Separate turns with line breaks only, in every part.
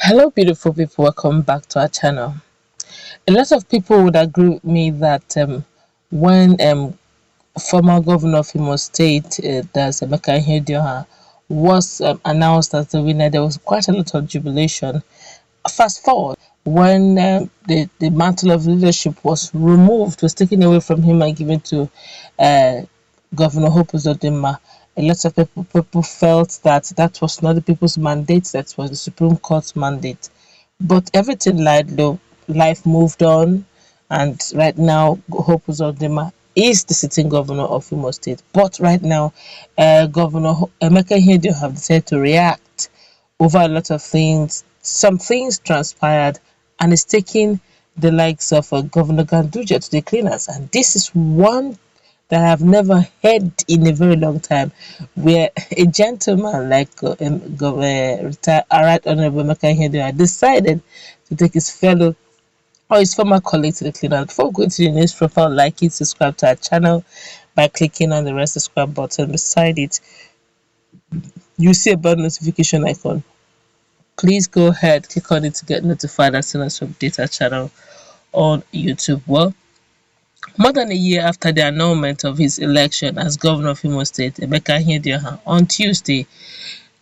Hello beautiful people, welcome back to our channel. A lot of people would agree with me that when former governor of Imo State, that's Emeka Ihedioha, was announced as the winner, there was quite a lot of jubilation. Fast forward, when the mantle of leadership was removed, was taken away from him and given to uh, Governor Hope Uzodinma, a lot of people felt that that was not the people's mandate, that was the Supreme Court's mandate. But everything lied low, life moved on, and right now Hope Uzodinma is the sitting governor of Imo State. But right now, Governor Emeka Ihedioha have decided to react over a lot of things. Some things transpired, and it's taking the likes of Governor Ganduje to the cleaners. And this is one that I've never heard in a very long time, where a gentleman like retired Right Honorable Emeka Ihedioha decided to take his fellow or his former colleague to the cleaner. Before going to the news profile, like it, subscribe to our channel by clicking on the red subscribe button. Beside it, you see a bell notification icon. Please go ahead, click on it to get notified as soon as we update our channel on YouTube. Well, more than a year after the annulment of his election as governor of Imo State, Emeka Ihedioha on Tuesday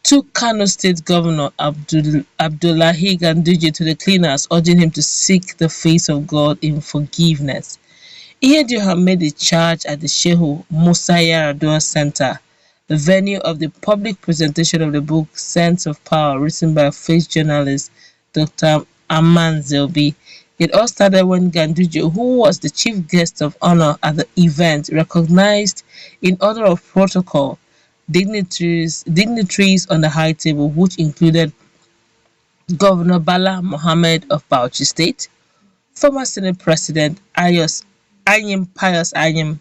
took Kano State Governor Abdullahi Ganduje to the cleaners, urging him to seek the face of God in forgiveness. Ihedioha made the charge at the Shehu Musa Yar'Adua Center, the venue of the public presentation of the book Sense of Power, written by face journalist Dr. Aman Zelbi. It all started when Ganduje, who was the chief guest of honor at the event, recognized in order of protocol dignitaries on the high table, which included Governor Bala Mohammed of Bauchi State, former Senate President Pius Anyim,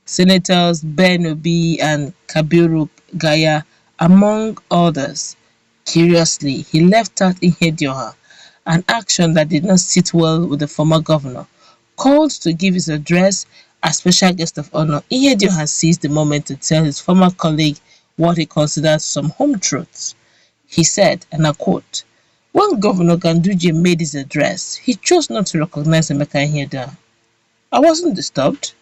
Senators Ben Obi and Kabiru Gaya, among others. Curiously, he left out Ihedioha, an action that did not sit well with the former governor. Called to give his address as special guest of honor, Ihedioha seized the moment to tell his former colleague what he considered some home truths. He said, and I quote, "When Governor Ganduje made his address, he chose not to recognize Emeka Ihedioha. I wasn't disturbed.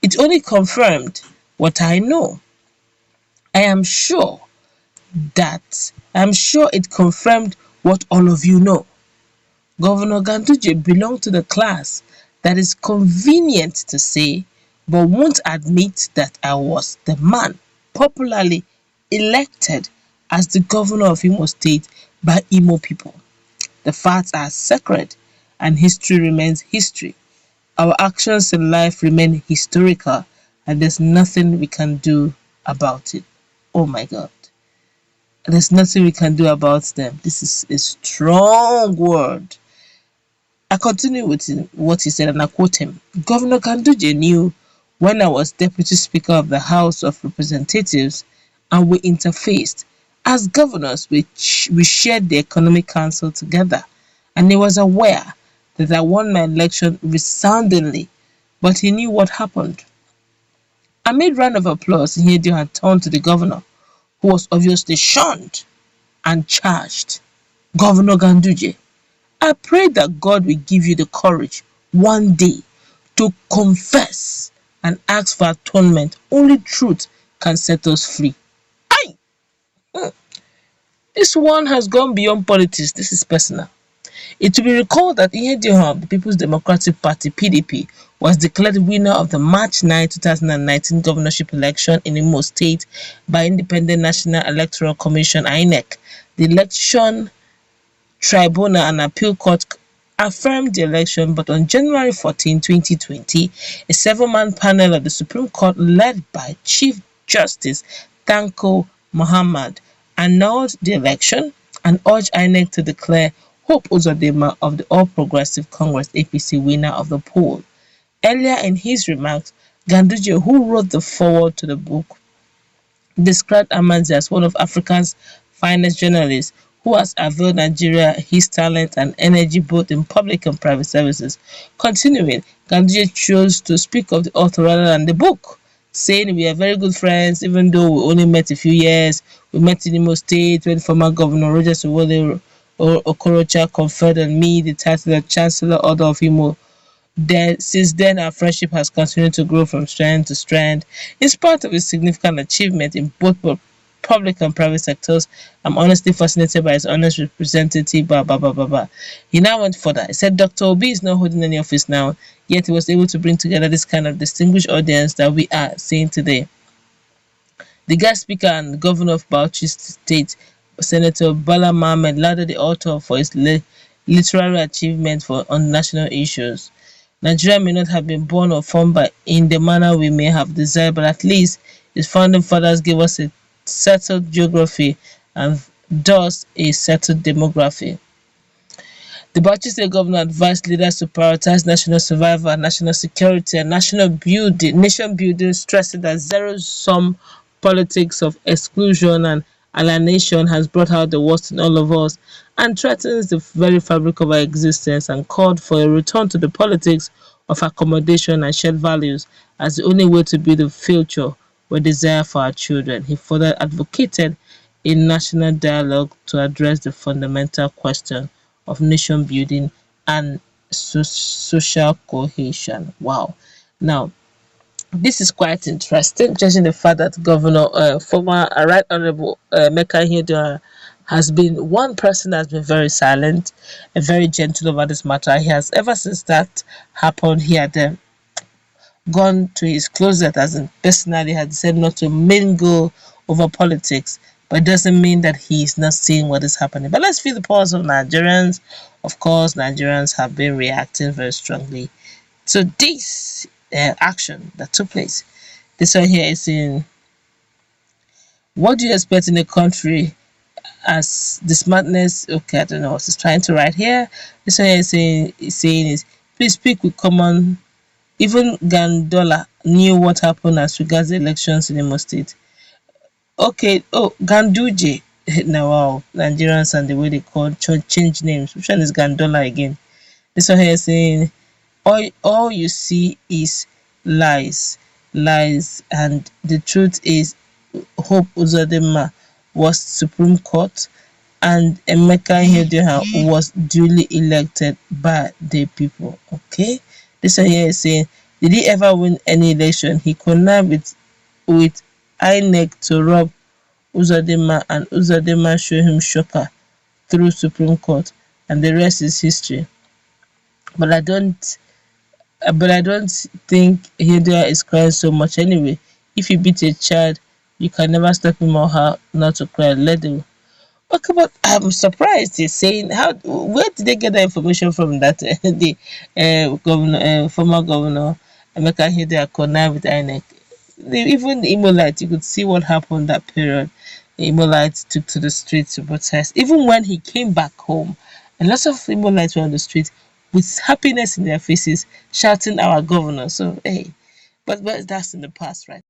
It only confirmed what I know. I am sure it confirmed what all of you know. Governor Ganduje belonged to the class that is convenient to say, but won't admit that I was the man popularly elected as the governor of Imo State by Imo people. The facts are sacred, and history remains history. Our actions in life remain historical, and there's nothing we can do about it." Oh my God. There's nothing we can do about them. This is a strong word. I continue with what he said, and I quote him. "Governor Ganduje knew when I was Deputy Speaker of the House of Representatives, and we interfaced. As governors, we shared the Economic Council together, and he was aware that I won my election resoundingly, but he knew what happened." Amid round of applause, Ihedioha turned to the governor, who was obviously shunned, and charged, "Governor Ganduje, I pray that God will give you the courage one day to confess and ask for atonement. Only truth can set us free." Aye! This one has gone beyond politics. This is personal. It will be recalled that Ihedioha of the People's Democratic Party (PDP) was declared winner of the March 9, 2019 governorship election in Imo State by Independent National Electoral Commission (INEC). The election tribunal and appeal court affirmed the election, but on January 14, 2020, a 7-man panel of the Supreme Court led by Chief Justice Tanko Muhammad annulled the election and urged INEC to declare Hope Uzodinma of the All Progressive Congress (APC) winner of the poll. Earlier in his remarks, Ganduje, who wrote the foreword to the book, described Amanzi as one of Africa's finest journalists who has availed Nigeria his talent and energy both in public and private services. Continuing, Ganduje chose to speak of the author rather than the book, saying, "We are very good friends, even though we only met a few years. We met in Imo State when former Governor Rogers Owole Okorocha conferred on me the title of Chancellor Order of Imo. Since then, our friendship has continued to grow from strength to strength. In spite of his significant achievement in both public and private sectors, I'm honestly fascinated by his honest representative. Blah, blah, blah, blah, blah. He now went further. He said Dr. Obi is not holding any office now, yet he was able to bring together this kind of distinguished audience that we are seeing today. The guest speaker and governor of Bauchi State, Senator Bala Mohammed, lauded the author for his literary achievement on national issues. Nigeria may not have been born or formed in the manner we may have desired, but at least its founding fathers gave us a settled geography and thus a settled demography. The Bauchi State Governor advised leaders to prioritize national survival, national security, and nation building, stressing that zero-sum politics of exclusion and alienation has brought out the worst in all of us and threatens the very fabric of our existence, and called for a return to the politics of accommodation and shared values as the only way to build a future we desire for our children. He further advocated a national dialogue to address the fundamental question of nation building and social cohesion. Wow. Now, this is quite interesting, judging the fact that former Right Honorable Emeka Ihedioha has been one person that has been very silent and very gentle over this matter. He has, ever since that happened, he had gone to his closet, as in personally had said not to mingle over politics, but it doesn't mean that he is not seeing what is happening. But let's feel the pulse of Nigerians. Of course, Nigerians have been reacting very strongly to this action that took place. This one here is in, what do you expect in a country as this madness? Okay, I don't know what he's trying to write here. This one here is saying please speak with common. Even Gandola knew what happened as regards the elections in Imo State. Okay, oh, Ganduje. Now, wow, Nigerians and the way they call change names. Which one is Gandola again? This one here is saying, all you see is lies, and the truth is Hope Uzodinma was Supreme Court and Emeka Ihedioha was duly elected by the people. Okay, this one here is saying, did he ever win any election? He connived with INEC to rob Uzodinma, and Uzodinma showed him shocker through Supreme Court, and the rest is history. But I don't think Ihedioha is crying so much anyway. If you beat a child, you can never stop him or her not to cry. Let them. Okay, but I'm surprised he's saying, where did they get that information from, that the former governor Emeka Ihedioha connived with INEC? Even the Imolites, you could see what happened that period. The Imolites took to the streets to protest. Even when he came back home, a lot of Imolites were on the street with happiness in their faces, shouting our governor. So, hey, but that's in the past, right?